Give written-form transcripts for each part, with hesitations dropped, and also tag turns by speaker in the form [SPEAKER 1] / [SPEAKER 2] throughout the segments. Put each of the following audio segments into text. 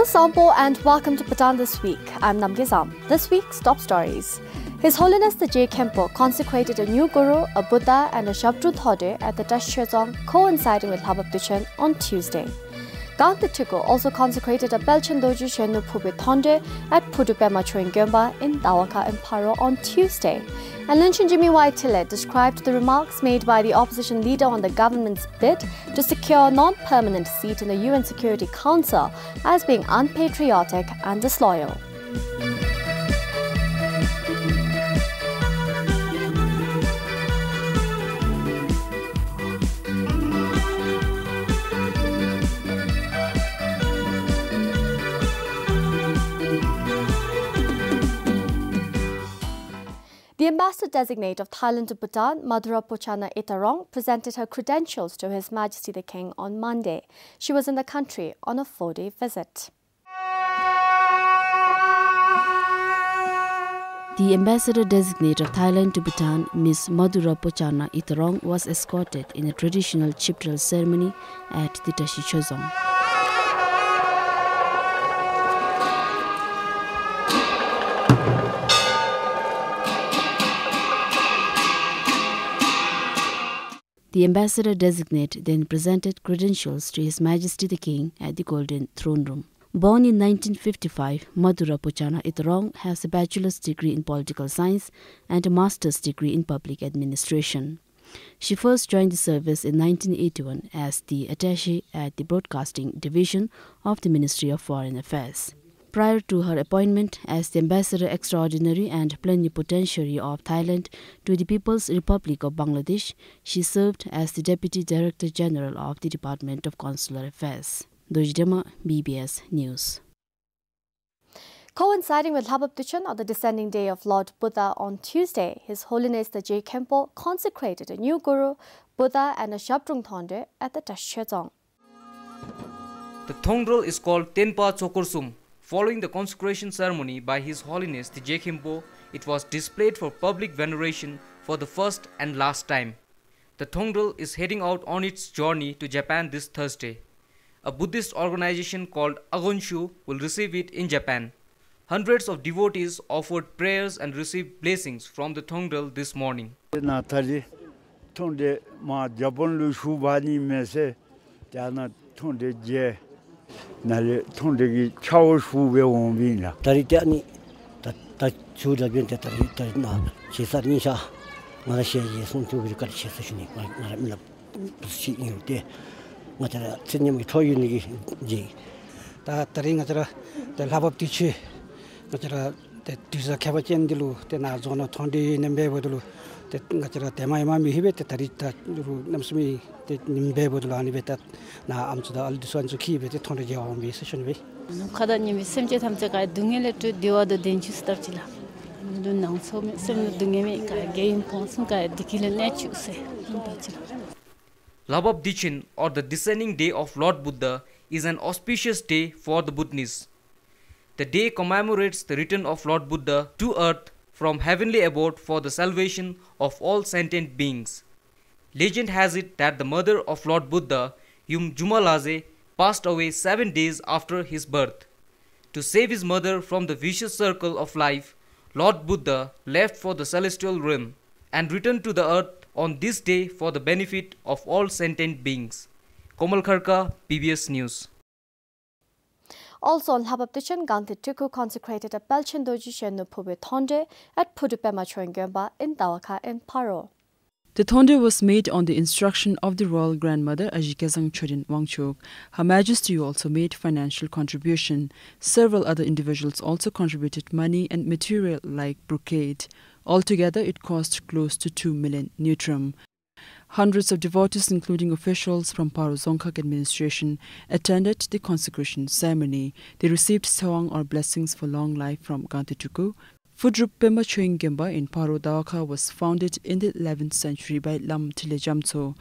[SPEAKER 1] Sampo and welcome to Bhutan This Week. I'm Namgizam. This week's top stories. His Holiness the J. Khenpo consecrated a new guru, a Buddha and a Shabdru Thode at the Tashchezong, coinciding with Habab Duchen on Tuesday. Gante Tuko also consecrated a Belchen Doji Shenu Pubi Thonde at Pudupema Chuingomba in Dawaka and Paro on Tuesday. And Lynchen Jimmy Waitile described the remarks made by the opposition leader on the government's bid to secure a non-permanent seat in the UN Security Council as being unpatriotic and disloyal. The ambassador-designate of Thailand to Bhutan, Madhura Pochana Itarong, presented her credentials to His Majesty the King on Monday. She was in the country on a 4-day visit.
[SPEAKER 2] The ambassador-designate of Thailand to Bhutan, Ms. Madhura Pochana Itarong, was escorted in a traditional chiptral ceremony at the Tashchezong. The ambassador-designate then presented credentials to His Majesty the King at the Golden Throne Room. Born in 1955, Madhura Pochana Itarong has a bachelor's degree in political science and a master's degree in public administration. She first joined the service in 1981 as the attaché at the Broadcasting Division of the Ministry of Foreign Affairs. Prior to her appointment as the Ambassador Extraordinary and Plenipotentiary of Thailand to the People's Republic of Bangladesh, she served as the Deputy Director General of the Department of Consular Affairs. Dojdema, BBS News.
[SPEAKER 1] Coinciding with Habab Duchen on the descending day of Lord Buddha on Tuesday, His Holiness the J. Khenpo consecrated a new guru, Buddha and a Shabdrung Thonde at the Tashchezong.
[SPEAKER 3] The Thongdral is called Tenpa Chokorsum. Following the consecration ceremony by His Holiness the J. Khenpo, it was displayed for public veneration for the first and last time. The Thongdral is heading out on its journey to Japan this Thursday. A Buddhist organization called Agonshu will receive it in Japan. Hundreds of devotees offered prayers and received blessings from the Thongdral this morning.
[SPEAKER 4] 나를 통대기 차오수배 원빈이라 다리때니 다 주라변 다리나 제사인샤 마라시아에 손주비까지 చేస్తు니 나라면 부시 이때 맞아 스님이 토윤이 지 다 다리가더라 달합업티치 맞아 뒤서 개발전들로 때나 존어 통대 냄배보들로 때가더라 대마이마미 히베때 다리다 남스미 님배보들 아니베다 나 암수다 알드선주 키베때 통대게 오미 세션비
[SPEAKER 5] 카다님이 셈제 탐제가 등엘레트 디와도 덴치스터치라 눈낭 소미 셈 등에미 가 게임 폰스가 디킬레네 추세
[SPEAKER 3] Labab Dichin, or the descending day of Lord Buddha, is an auspicious day for the Buddhists. The day commemorates the return of Lord Buddha to earth from heavenly abode for the salvation of all sentient beings. Legend has it that the mother of Lord Buddha, Yum Jumalaze, passed away 7 days after his birth. To save his mother from the vicious circle of life, Lord Buddha left for the celestial realm and returned to the earth on this day for the benefit of all sentient beings. Komal Kharka, BBS News.
[SPEAKER 1] Also on Habab Duchen, Gante Tuku consecrated a Belchen Doji Shenu Pubi Thonde at Pudupema Chuingomba in Dawaka and Paro.
[SPEAKER 6] The Thonde was made on the instruction of the royal grandmother Ajikezang Chodin Wangchok. Her Majesty also made financial contribution. Several other individuals also contributed money and material like brocade. Altogether, it cost close to 2 million neutrum. Hundreds of devotees, including officials from Paro Zongkhak administration, attended the consecration ceremony. They received sawang or blessings for long life from Gante Tuku. Phudrup Pema Chuingomba in Paro Dawaka was founded in the 11th century by Lam Tile Jamtso.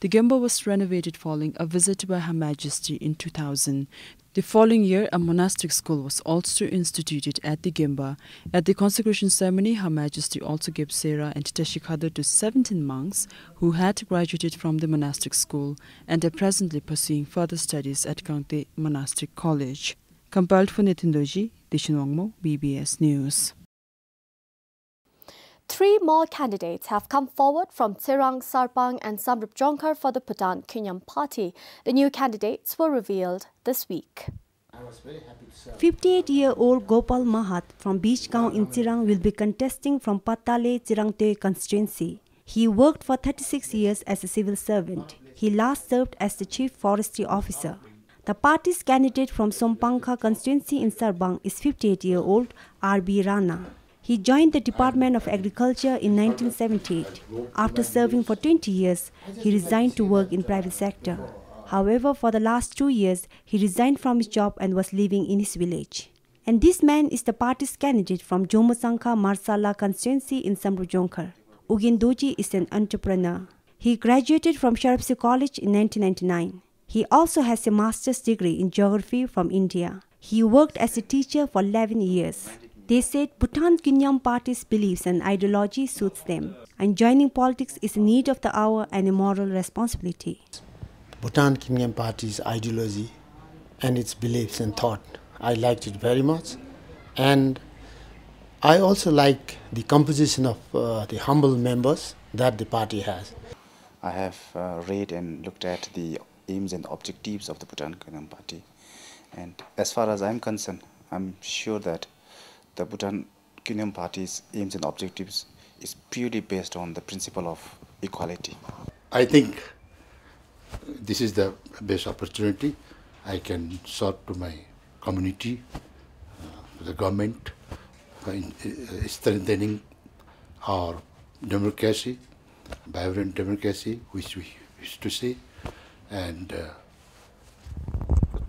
[SPEAKER 6] The Gemba was renovated following a visit by Her Majesty in 2000. The following year, a monastic school was also instituted at the Gemba. At the consecration ceremony, Her Majesty also gave Sera and Teshikada to 17 monks who had graduated from the monastic school and are presently pursuing further studies at Kangte Monastic College. Compiled for Nitindoji, Dishinwangmo, BBS News.
[SPEAKER 1] 3 more candidates have come forward from Tsirang, Sarpang and Samrup Jongkar for the Bhutan Kinyam Party. The new candidates were revealed this week.
[SPEAKER 7] 58-year-old Gopal Mahat from Beachgaon in Tsirang will be contesting from Patale Tsirangte constituency. He worked for 36 years as a civil servant. He last served as the chief forestry officer. The party's candidate from Sompangkha constituency in Sarbang is 58-year-old R.B. Rana. He joined the Department of Agriculture in 1978. After serving for 20 years, he resigned to work in private sector. However, for the last 2 years, he resigned from his job and was living in his village. And this man is the party's candidate from Jomosankha Marsala constituency in Samrujonkar. Ugin Doji is an entrepreneur. He graduated from Sharapsi College in 1999. He also has a master's degree in geography from India. He worked as a teacher for 11 years. They said Bhutan Kinyam Party's beliefs and ideology suits them, and joining politics is a need of the hour and a moral responsibility.
[SPEAKER 8] Bhutan Kinyam Party's ideology and its beliefs and thought, I liked it very much, and I also like the composition of the humble members that the party has.
[SPEAKER 9] I have read and looked at the aims and objectives of the Bhutan Kinyam Party, and as far as I'm concerned, I'm sure that the Bhutan Kinyam Party's aims and objectives is purely based on the principle of equality.
[SPEAKER 10] I think this is the best opportunity I can serve to my community, the government, in strengthening our democracy, vibrant democracy, which we used to see, and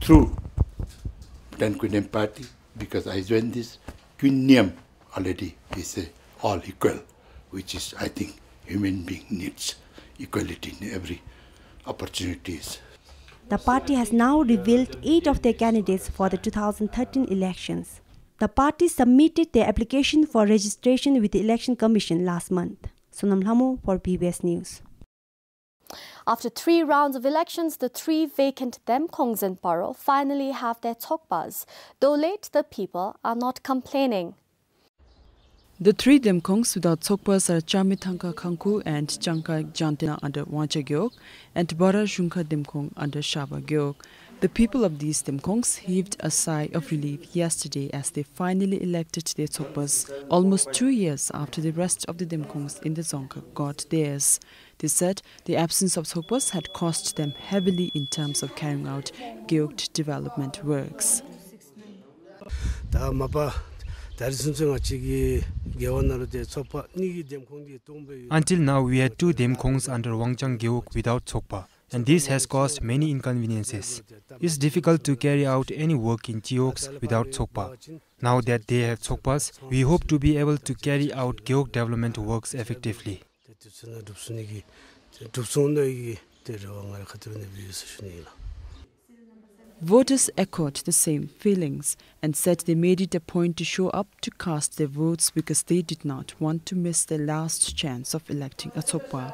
[SPEAKER 10] through Bhutan Kinyam Party, because I joined this, Kinyam already is all equal, which is, I think, human being needs equality in every opportunities.
[SPEAKER 7] The party has now revealed 8 of their candidates for the 2013 elections. The party submitted their application for registration with the Election Commission last month. Sonam Lhamo for BBS News.
[SPEAKER 1] After 3 rounds of elections, the 3 vacant Demkongs in Paro finally have their Tokpas. Though late, the people are not complaining.
[SPEAKER 6] The 3 Demkongs without Tsokpas are Chamithanka Kangku and Changka Jantina under Wanchagyok and Bara Junka Demkong under Shaba Gyok. The people of these Demkongs heaved a sigh of relief yesterday as they finally elected their Tsokpas, almost 2 years after the rest of the Demkongs in the Dzongkha got theirs. They said the absence of Tsokpas had cost them heavily in terms of carrying out Gyok development works.
[SPEAKER 11] Until now, we had 2 Demkongs under Wangchang Gyok without Tsokpa, and this has caused many inconveniences. It's difficult to carry out any work in Gyoks without Tsokpa. Now that they have Tsokpas, we hope to be able to carry out Gyok development works effectively.
[SPEAKER 6] Voters echoed the same feelings and said they made it a point to show up to cast their votes because they did not want to miss their last chance of electing a Tsokpa.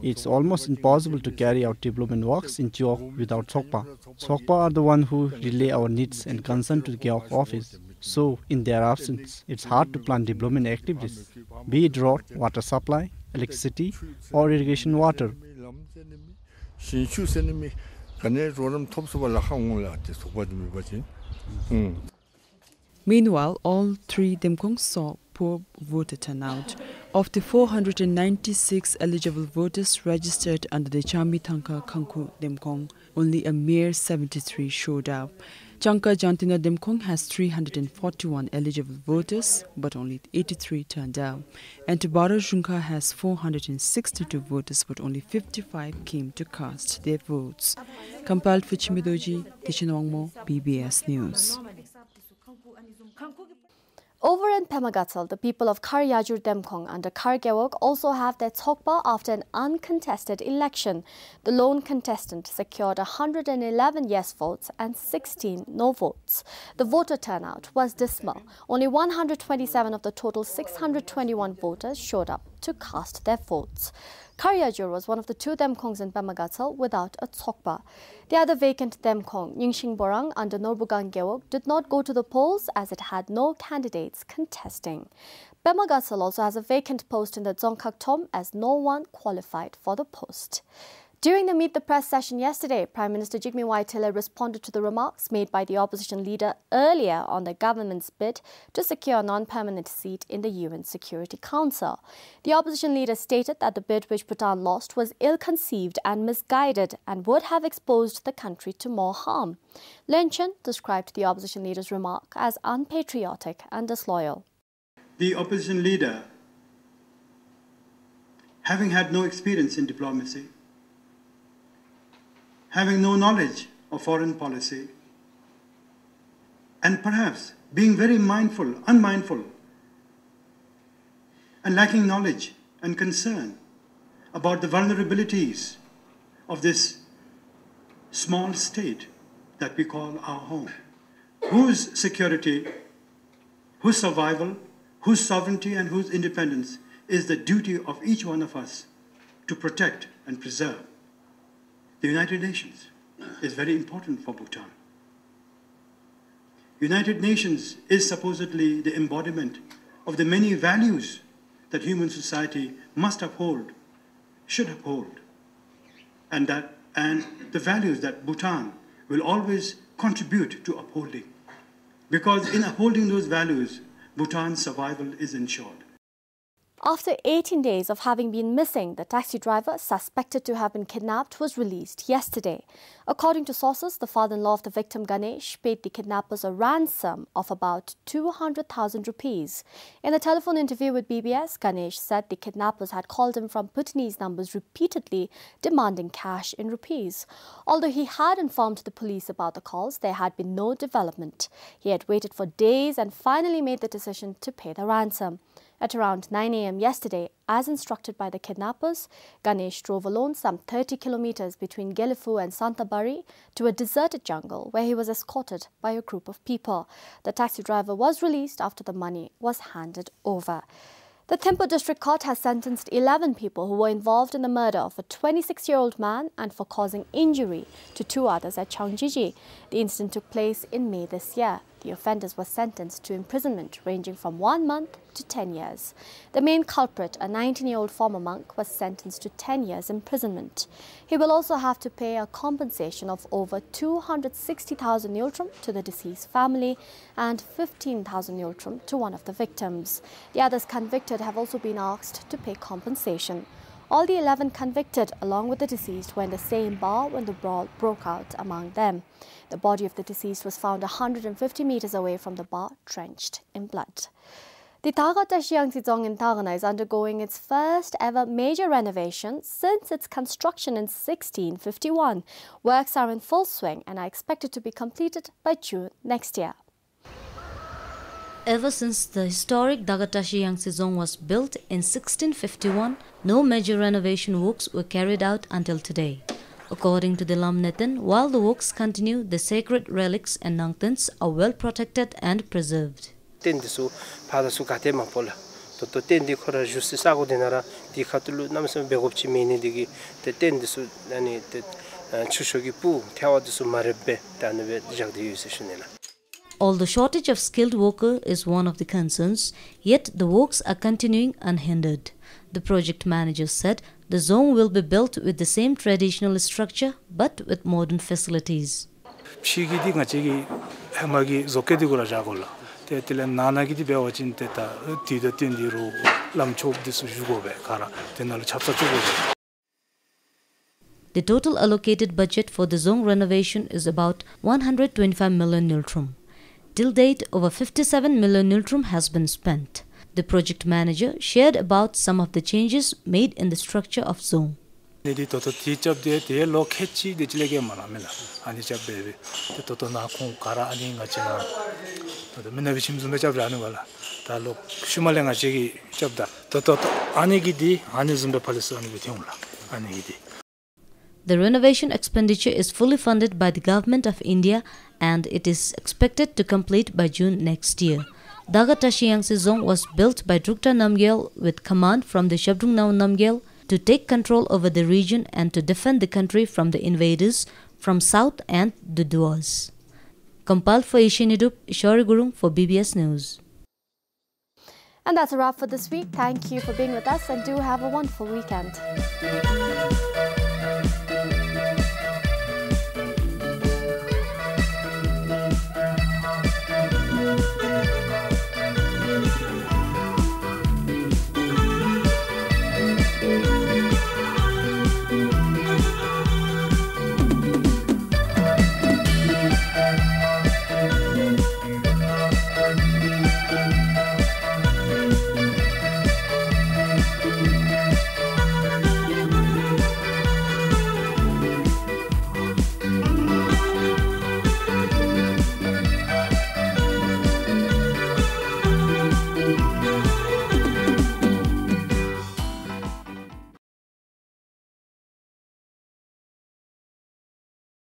[SPEAKER 12] It's almost impossible to carry out development works in Gyok without Tsokpa. Tsokpa are the one who relay our needs and concern to the Gyok office. So, in their absence, it's hard to plan development activities, be it road, water supply, electricity, or irrigation water.
[SPEAKER 6] Meanwhile, all 3 Demkongs saw poor voter turnout. Of the 496 eligible voters registered under the Chamithanka Kangku Demkong, only a mere 73 showed up. Changka Jantina Demkong has 341 eligible voters, but only 83 turned out. And Bara Junka has 462 voters, but only 55 came to cast their votes. Compiled for Chimidoji, Tishinwangmo, BBS News.
[SPEAKER 1] Over in Pemagatsal, the people of Karyajur Demkong under Kargewok also have their Tsokpa after an uncontested election. The lone contestant secured 111 yes votes and 16 no votes. The voter turnout was dismal. Only 127 of the total 621 voters showed up to cast their votes. Karyajur was one of the two Demkongs in Pemagatsal without a Tsokpa. The other vacant Demkong, Yingxing Borang under Norbugang Gewok, did not go to the polls as it had no candidates contesting. Pemagatsal also has a vacant post in the Dzongkhag Tom as no one qualified for the post. During the Meet the Press session yesterday, Prime Minister Jigme Waitila responded to the remarks made by the opposition leader earlier on the government's bid to secure a non-permanent seat in the UN Security Council. The opposition leader stated that the bid which Bhutan lost was ill-conceived and misguided and would have exposed the country to more harm. Len Chen described the opposition leader's remark as unpatriotic and disloyal.
[SPEAKER 13] The opposition leader, having had no experience in diplomacy, having no knowledge of foreign policy, and perhaps being very unmindful, and lacking knowledge and concern about the vulnerabilities of this small state that we call our home, whose security, whose survival, whose sovereignty and whose independence is the duty of each one of us to protect and preserve. The United Nations is very important for Bhutan. United Nations is supposedly the embodiment of the many values that human society must uphold, should uphold, and the values that Bhutan will always contribute to upholding. Because in upholding those values, Bhutan's survival is ensured.
[SPEAKER 1] After 18 days of having been missing, the taxi driver suspected to have been kidnapped was released yesterday. According to sources, the father-in-law of the victim, Ganesh, paid the kidnappers a ransom of about 200,000 rupees. In a telephone interview with BBS, Ganesh said the kidnappers had called him from Bhutanese numbers repeatedly, demanding cash in rupees. Although he had informed the police about the calls, there had been no development. He had waited for days and finally made the decision to pay the ransom. At around 9 a.m. yesterday, as instructed by the kidnappers, Ganesh drove alone some 30 kilometers between Gelifu and Santabari to a deserted jungle where he was escorted by a group of people. The taxi driver was released after the money was handed over. The Thimphu District Court has sentenced 11 people who were involved in the murder of a 26-year-old man and for causing injury to 2 others at Changjiji. The incident took place in May this year. The offenders were sentenced to imprisonment ranging from 1 month to 10 years. The main culprit, a 19-year-old former monk, was sentenced to 10 years imprisonment. He will also have to pay a compensation of over 260,000 Yultrum to the deceased family and 15,000 Yultrum to one of the victims. The others convicted have also been asked to pay compensation. All the 11 convicted, along with the deceased, were in the same bar when the brawl broke out among them. The body of the deceased was found 150 meters away from the bar, drenched in blood. The Tagatashiang Sijong in Tagana is undergoing its first ever major renovation since its construction in 1651. Works are in full swing and are expected to be completed by June next year.
[SPEAKER 2] Ever since the historic Dagatashi Yangsizong was built in 1651, no major renovation works were carried out until today. According to the Lamnetan, while the works continue, the sacred relics and nangtans are well protected and preserved. Although shortage of skilled workers is one of the concerns, yet the works are continuing unhindered. The project manager said the zone will be built with the same traditional structure but with modern facilities. The total allocated budget for the zone renovation is about 125 million Yultrum. Till date, over 57 million Yultrum has been spent. The project manager shared about some of the changes made in the structure of zone.
[SPEAKER 14] मैंने भी चिमजुंबे जब रहने वाला तालो शुमालेंगा चेगी जब दा तो आने की दी आने जुंबे पुलिस आने भी थी आने की दी.
[SPEAKER 2] The renovation expenditure is fully funded by the Government of India and it is expected to complete by June next year. Daga Tashiangsi Zone was built by Drukta Namgyel with command from the Shabdrungnau Namgyel to take control over the region and to defend the country from the invaders from south and the Duas. Compiled for Ishinidup, Ishori Gurung for BBS News.
[SPEAKER 1] And that's a wrap for this week. Thank you for being with us and do have a wonderful weekend.